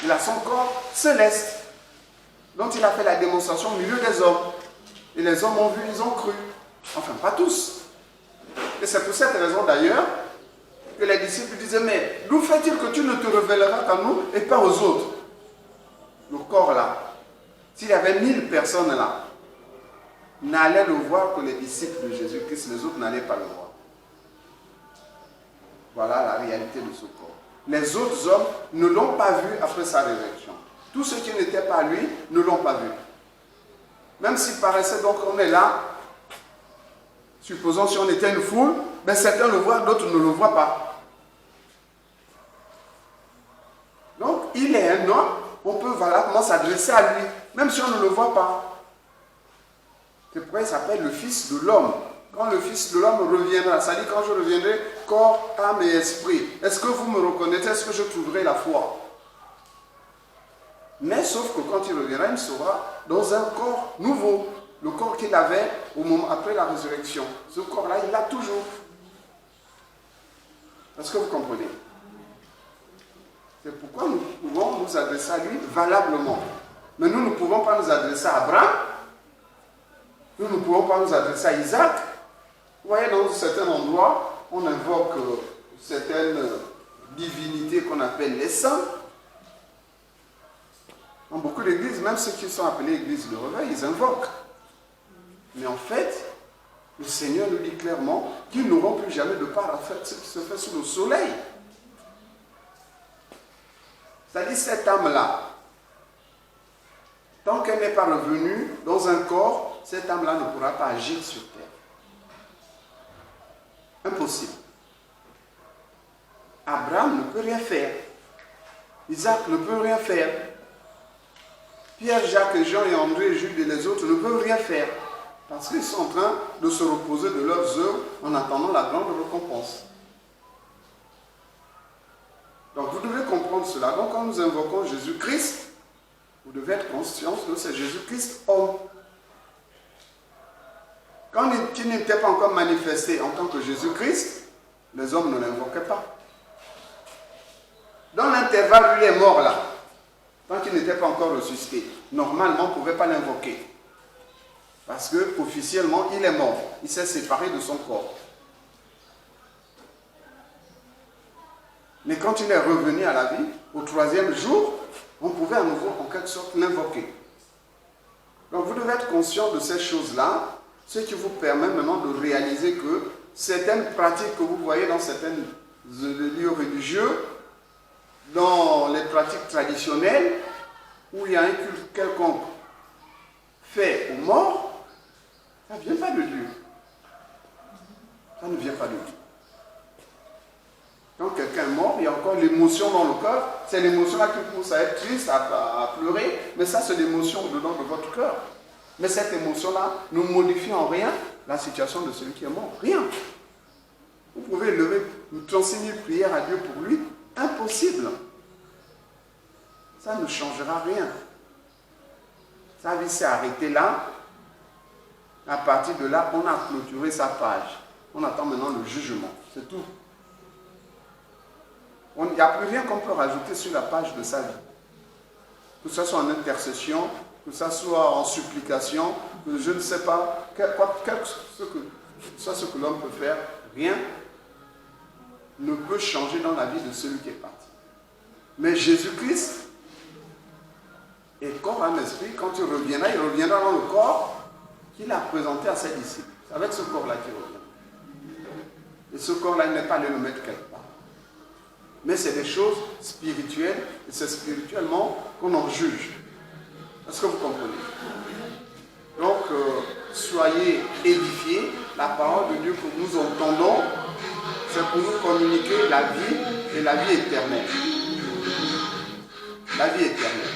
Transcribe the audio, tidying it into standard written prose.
Il a son corps céleste, dont il a fait la démonstration au milieu des hommes. Et les hommes ont vu, ils ont cru. Enfin, pas tous. Et c'est pour cette raison d'ailleurs que les disciples disaient, mais d'où fait-il que tu ne te révéleras qu'à nous et pas aux autres? Le corps là, s'il y avait 1000 personnes là, n'allaient le voir que les disciples de Jésus-Christ, les autres n'allaient pas le voir. Voilà la réalité de ce corps. Les autres hommes ne l'ont pas vu après sa résurrection. Tous ceux qui n'étaient pas lui ne l'ont pas vu. Même s'il paraissait donc qu'on est là, supposons si on était une foule, ben certains le voient, d'autres ne le voient pas. Donc il est un homme, on peut valablement s'adresser à lui, même si on ne le voit pas. C'est pourquoi il s'appelle le Fils de l'homme. Quand le Fils de l'homme reviendra, ça dit quand je reviendrai, corps, âme et esprit. Est-ce que vous me reconnaîtrez? Est-ce que je trouverai la foi? Mais sauf que quand il reviendra, il sera dans un corps nouveau. Le corps qu'il avait au moment après la résurrection. Ce corps-là, il l'a toujours. Est-ce que vous comprenez? C'est pourquoi nous pouvons nous adresser à lui valablement. Mais nous ne pouvons pas nous adresser à Abraham. Nous ne pouvons pas nous adresser à Isaac. Vous voyez, dans certains endroits, on invoque certaines divinités qu'on appelle les saints. Dans beaucoup d'églises, même ceux qui sont appelés églises de réveil, ils invoquent. Mais en fait, le Seigneur nous dit clairement qu'ils n'auront plus jamais de part à faire ce qui se fait sous le soleil. C'est-à-dire cette âme-là, tant qu'elle n'est pas revenue dans un corps, cette âme-là ne pourra pas agir sur terre. Impossible. Abraham ne peut rien faire. Isaac ne peut rien faire. Pierre, Jacques, Jean et André, Jules et les autres ne peuvent rien faire. Parce qu'ils sont en train de se reposer de leurs œuvres en attendant la grande récompense. Donc vous devez comprendre cela. Donc quand nous invoquons Jésus-Christ, vous devez être conscient que c'est Jésus-Christ homme. Quand il n'était pas encore manifesté en tant que Jésus-Christ, les hommes ne l'invoquaient pas. Dans l'intervalle, lui est mort là. Tant qu'il n'était pas encore ressuscité. Normalement, on ne pouvait pas l'invoquer. Parce que officiellement, il est mort. Il s'est séparé de son corps. Mais quand il est revenu à la vie, au 3e jour, on pouvait à nouveau en quelque sorte l'invoquer. Donc vous devez être conscient de ces choses-là, ce qui vous permet maintenant de réaliser que certaines pratiques que vous voyez dans certains lieux religieux, dans les pratiques traditionnelles, où il y a un culte quelconque fait aux morts, ça ne vient pas de Dieu. Ça ne vient pas de Dieu. Quand quelqu'un est mort, il y a encore l'émotion dans le cœur. C'est l'émotion-là qui pousse à être triste, à pleurer. Mais ça, c'est l'émotion dedans de votre cœur. Mais cette émotion-là ne modifie en rien la situation de celui qui est mort. Rien. Vous pouvez lever 36 000 prières à Dieu pour lui. Impossible. Ça ne changera rien. Sa vie s'est arrêtée là. À partir de là, on a clôturé sa page. On attend maintenant le jugement. C'est tout. Il n'y a plus rien qu'on peut rajouter sur la page de sa vie. Que ce soit en intercession, que ce soit en supplication, que je ne sais pas, soit ce que l'homme peut faire, rien ne peut changer dans la vie de celui qui est parti. Mais Jésus-Christ est corps, âme, esprit. Quand il reviendra dans le corps qu'il a présenté à ses disciples. C'est avec ce corps-là qu'il revient. Et ce corps-là, il n'est pas allé le mettre quelque part. Mais c'est des choses spirituelles, et c'est spirituellement qu'on en juge. Est-ce que vous comprenez? Donc, soyez édifiés. La parole de Dieu que nous entendons, c'est pour nous communiquer la vie et la vie éternelle. La vie éternelle.